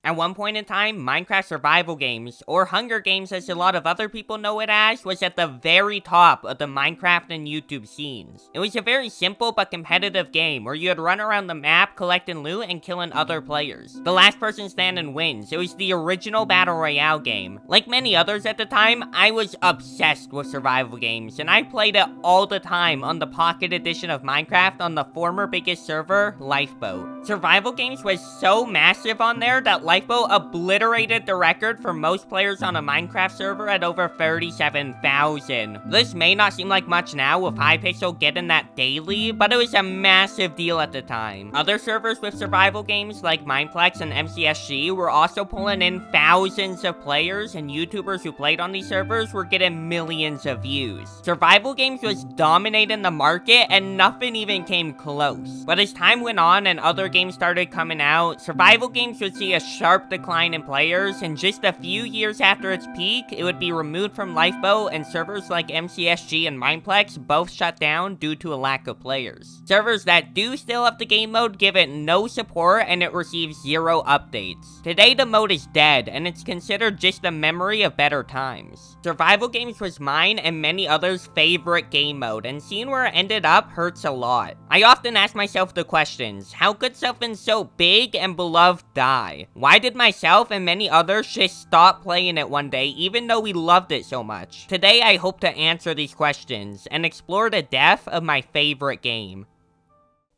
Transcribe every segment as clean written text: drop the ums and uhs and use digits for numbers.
At one point in time, Minecraft survival games, or Hunger Games as a lot of other people know it as, was at the very top of the Minecraft and YouTube scenes. It was a very simple but competitive game where you would run around the map collecting loot and killing other players. The last person standing wins. It was the original Battle Royale game. Like many others at the time, I was obsessed with survival games, and I played it all the time on the Pocket Edition of Minecraft on the former biggest server, Lifeboat. Survival games was so massive on there that Lifeboat obliterated the record for most players on a Minecraft server at over 37,000. This may not seem like much now with Hypixel getting that daily, but it was a massive deal at the time. Other servers with survival games like Mineplex and MCSG were also pulling in thousands of players, and YouTubers who played on these servers were getting millions of views. Survival games was dominating the market and nothing even came close. But as time went on and other games started coming out, survival games would see a sharp decline in players, and just a few years after its peak, it would be removed from Lifeboat, and servers like MCSG and Mineplex both shut down due to a lack of players. Servers that do still have the game mode give it no support, and it receives 0 updates. Today the mode is dead, and it's considered just a memory of better times. Survival games was mine and many others' favorite game mode, and seeing where it ended up hurts a lot. I often ask myself the questions: how could something so big and beloved die? Why did myself and many others just stop playing it one day even though we loved it so much? Today I hope to answer these questions and explore the depth of my favorite game.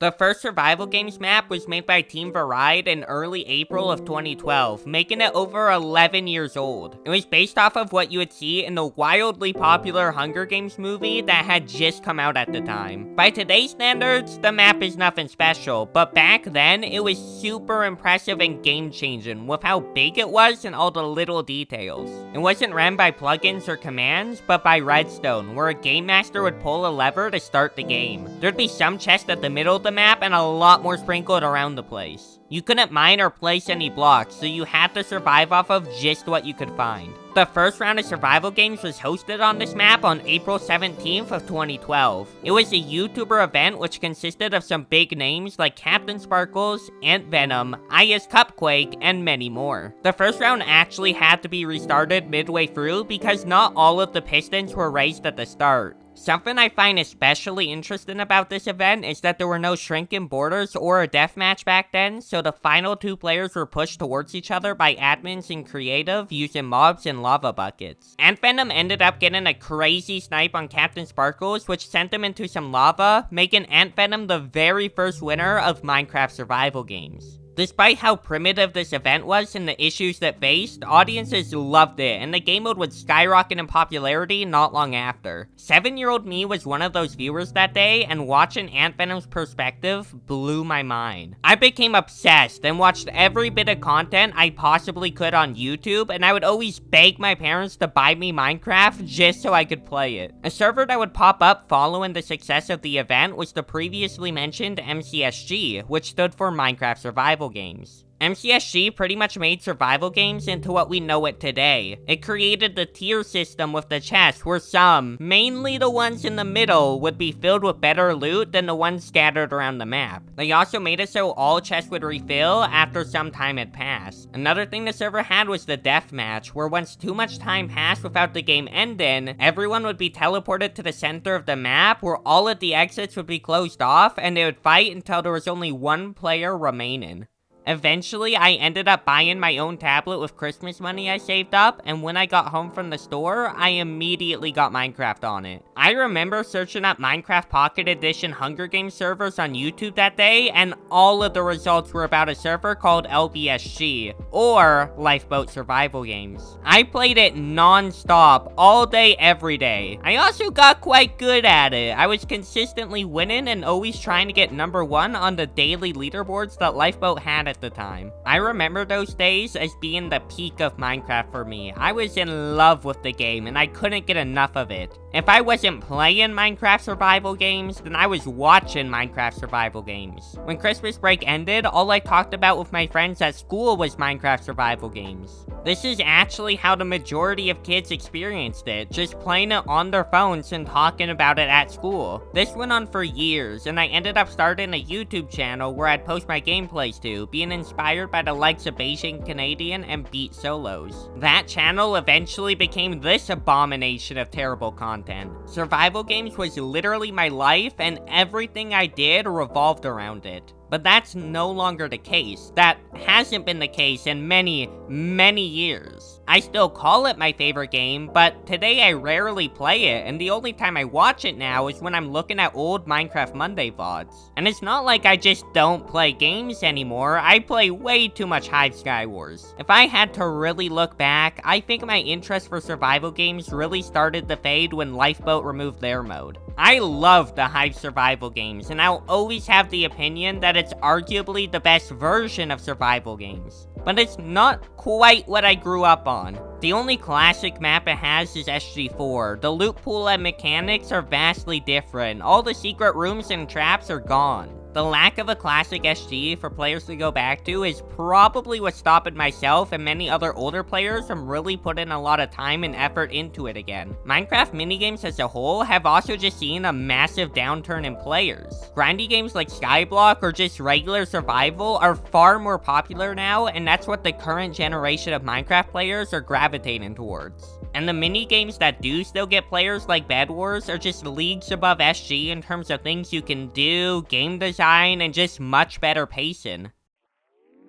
The first survival games map was made by Team Varied in early April of 2012, making it over 11 years old. It was based off of what you would see in the wildly popular Hunger Games movie that had just come out at the time. By today's standards, the map is nothing special, but back then, it was super impressive and game-changing with how big it was and all the little details. It wasn't ran by plugins or commands, but by redstone, where a game master would pull a lever to start the game. There'd be some chest at the middle of the map and a lot more sprinkled around the place. You couldn't mine or place any blocks, so you had to survive off of just what you could find. The first round of survival games was hosted on this map on April 17th of 2012. It was a YouTuber event which consisted of some big names like Captain Sparkles, Ant Venom, Aya's Cupquake, and many more. The first round actually had to be restarted midway through because not all of the pistons were raised at the start. Something I find especially interesting about this event is that there were no shrinking borders or a deathmatch back then, so the final 2 players were pushed towards each other by admins in creative using mobs and lava buckets. Ant Venom ended up getting a crazy snipe on Captain Sparkles, which sent him into some lava, making Ant Venom the very first winner of Minecraft survival games. Despite how primitive this event was and the issues that faced, audiences loved it, and the game mode would skyrocket in popularity not long after. 7-year-old me was one of those viewers that day, and watching Ant Venom's perspective blew my mind. I became obsessed and watched every bit of content I possibly could on YouTube, and I would always beg my parents to buy me Minecraft just so I could play it. A server that would pop up following the success of the event was the previously mentioned MCSG, which stood for Minecraft Survival Games. MCSG pretty much made survival games into what we know it today. It created the tier system with the chests where some, mainly the ones in the middle, would be filled with better loot than the ones scattered around the map. They also made it so all chests would refill after some time had passed. Another thing the server had was the deathmatch, where once too much time passed without the game ending, everyone would be teleported to the center of the map where all of the exits would be closed off and they would fight until there was only 1 player remaining. Eventually, I ended up buying my own tablet with Christmas money I saved up, and when I got home from the store, I immediately got Minecraft on it. I remember searching up Minecraft Pocket Edition Hunger Games servers on YouTube that day, and all of the results were about a server called LBSG, or Lifeboat Survival Games. I played it non-stop, all day, every day. I also got quite good at it. I was consistently winning and always trying to get number 1 on the daily leaderboards that Lifeboat had at the time. I remember those days as being the peak of Minecraft for me. I was in love with the game and I couldn't get enough of it. If I wasn't playing Minecraft survival games, then I was watching Minecraft survival games. When Christmas break ended, all I talked about with my friends at school was Minecraft survival games. This is actually how the majority of kids experienced it, just playing it on their phones and talking about it at school. This went on for years, and I ended up starting a YouTube channel where I'd post my gameplays to, being inspired by the likes of Beijing Canadian and Beat Solos. That channel eventually became this abomination of terrible content. Survival games was literally my life, and everything I did revolved around it. But that's no longer the case. That hasn't been the case in many, many years. I still call it my favorite game, but today I rarely play it, and the only time I watch it now is when I'm looking at old Minecraft Monday VODs. And it's not like I just don't play games anymore, I play way too much Hive Skywars. If I had to really look back, I think my interest for survival games really started to fade when Lifeboat removed their mode. I love the Hive survival games, and I'll always have the opinion that it's arguably the best version of survival games. But it's not quite what I grew up on. The only classic map it has is SG4. The loot pool and mechanics are vastly different. All the secret rooms and traps are gone. The lack of a classic SG for players to go back to is probably what's stopping myself and many other older players from really putting a lot of time and effort into it again. Minecraft minigames as a whole have also just seen a massive downturn in players. Grindy games like Skyblock or just regular survival are far more popular now, and that's what the current generation of Minecraft players are gravitating towards. And the mini-games that do still get players like Bed Wars are just leagues above SG in terms of things you can do, game design, and just much better pacing.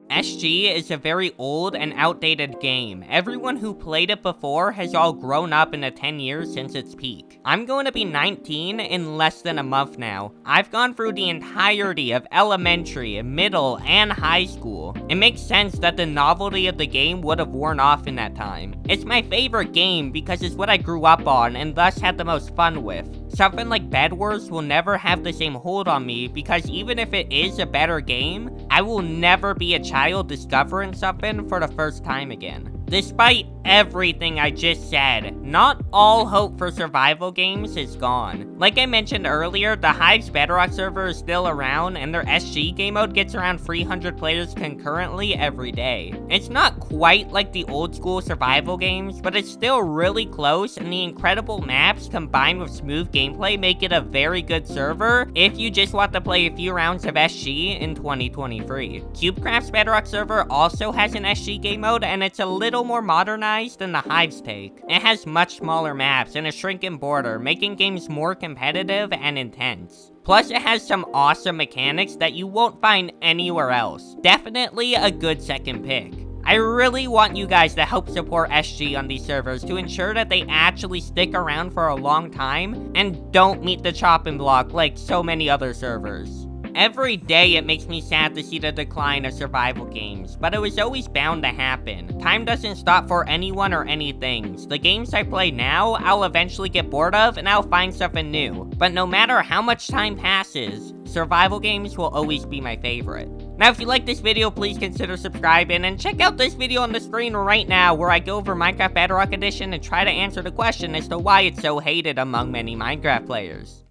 SG is a very old and outdated game. Everyone who played it before has all grown up in the 10 years since its peak. I'm going to be 19 in less than a month now. I've gone through the entirety of elementary, middle, and high school. It makes sense that the novelty of the game would have worn off in that time. It's my favorite game because it's what I grew up on and thus had the most fun with. Something like Bed Wars will never have the same hold on me because even if it is a better game, I will never be a child discovering something for the first time again. Despite everything I just said, not all hope for survival games is gone. Like I mentioned earlier, the Hive's Bedrock server is still around, and their SG game mode gets around 300 players concurrently every day. It's not quite like the old school survival games, but it's still really close, and the incredible maps combined with smooth gameplay make it a very good server if you just want to play a few rounds of SG in 2023. CubeCraft's Bedrock server also has an SG game mode, and it's a little more modernized than the Hive's take. It has much smaller maps and a shrinking border, making games more competitive and intense. Plus, it has some awesome mechanics that you won't find anywhere else. Definitely a good second pick. I really want you guys to help support SG on these servers to ensure that they actually stick around for a long time and don't meet the chopping block like so many other servers. Every day it makes me sad to see the decline of survival games, but it was always bound to happen. Time doesn't stop for anyone or anything. The games I play now, I'll eventually get bored of and I'll find something new. But no matter how much time passes, survival games will always be my favorite. Now, if you like this video, please consider subscribing and check out this video on the screen right now where I go over Minecraft Bedrock Edition and try to answer the question as to why it's so hated among many Minecraft players.